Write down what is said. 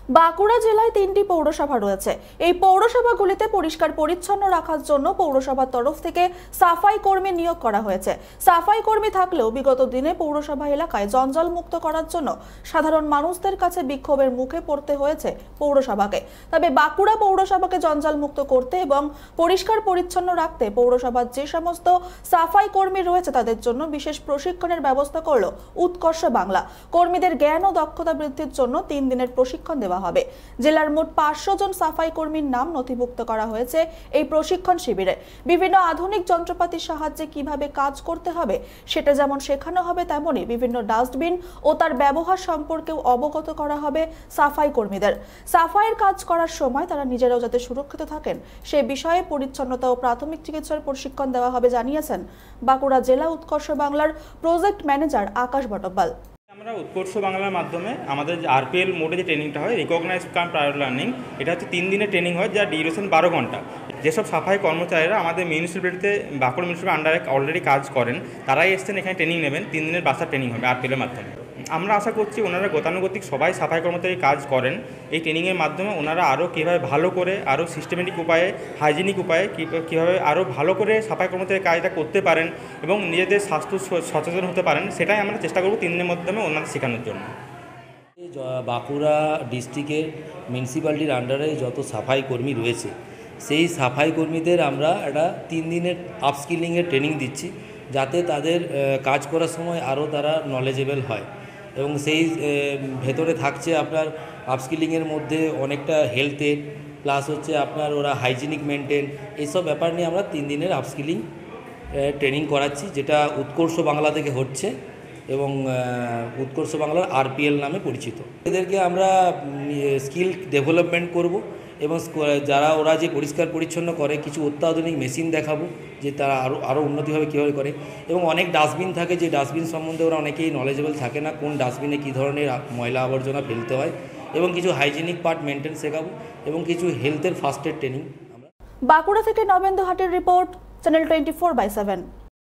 বাঁকুড়া জেলায় 3টি পৌরসভা রয়েছে। এই পৌরসভাগুলিতে পরিষ্কার পরিচ্ছন্ন রাখার জন্য পৌরসভার তরফ থেকে সাফাই কর্মী নিয়োগ করা হয়েছে। সাফাই কর্মী থাকলেও বিগত দিনে পৌরসভা এলাকায় জঞ্জাল মুক্ত করার জন্য সাধারণ মানুষদের কাছে বিক্ষোভের মুখে পড়তে হয়েছে পৌরসভাকে। তবে বাঁকুড়া পৌরসভাকে জঞ্জাল মুক্ত করতে এবং পরিষ্কার পরিচ্ছন্ন রাখতে পৌরসভার যে সমস্ত সাফাই কর্মী রয়েছে তাদের জন্য বিশেষ প্রশিক্ষণের ব্যবস্থা করল উৎকর্ষ বাংলা। কর্মীদের জ্ঞান ও দক্ষতা বৃদ্ধির জন্য 3 দিনের প্রশিক্ষণ দেওয়া হবে। জেলার মোট 500 জন সাফাই কর্মীর নাম নথিভুক্ত করা হয়েছে এই প্রশিক্ষণ শিবিরে। বিভিন্ন আধুনিক যন্ত্রপাতির সাহায্যে কিভাবে কাজ করতে হবে সেটা যেমন শেখানো হবে, তেমনি বিভিন্ন ডাস্টবিন ও তার ব্যবহার সম্পর্কেও অবগত করা হবে সাফাই কর্মীদের। সাফাইয়ের কাজ করার সময় তারা নিজেরাও যাতে সুরক্ষিত থাকেন সে বিষয়ে পরিচ্ছন্নতা ও প্রাথমিক চিকিৎসার প্রশিক্ষণ দেওয়া হবে জানিয়েছেন বাঁকুড়া জেলা উৎকর্ষ বাংলার প্রজেক্ট ম্যানেজার আকাশ বটব্বাল। আমরা উৎকর্ষ বাংলার মাধ্যমে আমাদের আরপিএল মোডে যে ট্রেনিংটা হয়, রিকগনাইজ কাম প্রায়োর লার্নিং, এটা হচ্ছে 3 দিনের ট্রেনিং হয়, যার ডিউরেশন 12 ঘন্টা। যেসব সাফাই কর্মচারীরা আমাদের মিউনিসিপ্যালিটিতে বাঁকুড়া মিউনিসিপ্যালিটির আন্ডারে অলরেডি কাজ করেন তারাই এসছেন এখানে ট্রেনিং নেবেন। 3 দিনের বাসার ট্রেনিং হবে আরপিএলের মাধ্যমে। আমরা আশা করছি ওনারা গতানুগতিক সবাই সাফাই কর্মচারী কাজ করেন। এই ট্রেনিংয়ের মাধ্যমে ওনারা আরও কীভাবে ভালো করে, আরও সিস্টেমেটিক উপায়ে, হাইজিনিক উপায়ে কীভাবে আরও ভালো করে সাফাই কর্মচারী কাজটা করতে পারেন এবং নিজেদের স্বাস্থ্য সচেতন হতে পারেন, সেটাই আমরা চেষ্টা করব 3 দিনের মাধ্যমে ওনাদের শেখানোর জন্য। বাঁকুড়া ডিস্ট্রিক্টের মিউনিসিপ্যালিটির আন্ডারে যত সাফাই কর্মী রয়েছে সেই সাফাই কর্মীদের আমরা একটা 3 দিনের আপস্কিলিংয়ের ট্রেনিং দিচ্ছি, যাতে তাদের কাজ করার সময় আরও তারা নলেজেবল হয়। এবং সেই ভেতরে থাকছে আপনার আপস্কিলিংয়ের মধ্যে অনেকটা হেলথের, প্লাস হচ্ছে আপনার ওরা হাইজিনিক মেনটেন, এইসব ব্যাপার নিয়ে আমরা 3 দিনের আপস্কিলিং ট্রেনিং করাচ্ছি, যেটা উৎকর্ষ বাংলা থেকে হচ্ছে এবং উৎকর্ষ বাংলার আরপিএল নামে পরিচিত। এদেরকে আমরা স্কিল ডেভেলপমেন্ট করব এবং যারা ওরা যে পরিষ্কার পরিচ্ছন্ন করে কিছু অত্যাধুনিক মেশিন দেখাবো, যে তারা আরও উন্নতিভাবে কীভাবে করে। এবং অনেক ডাস্টবিন থাকে, যে ডাস্টবিন সম্বন্ধে ওরা অনেকেই নলেজেবল থাকে না, কোন ডাস্টবিনে কী ধরনের ময়লা আবর্জনা ফেলতে হয়, এবং কিছু হাইজিনিক পার্ট মেনটেন শেখাবো এবং কিছু হেলথের ফার্স্ট এড ট্রেনিং। বাঁকুড়া থেকে নবেন্দু হাটের রিপোর্ট, চ্যানেল 24/7।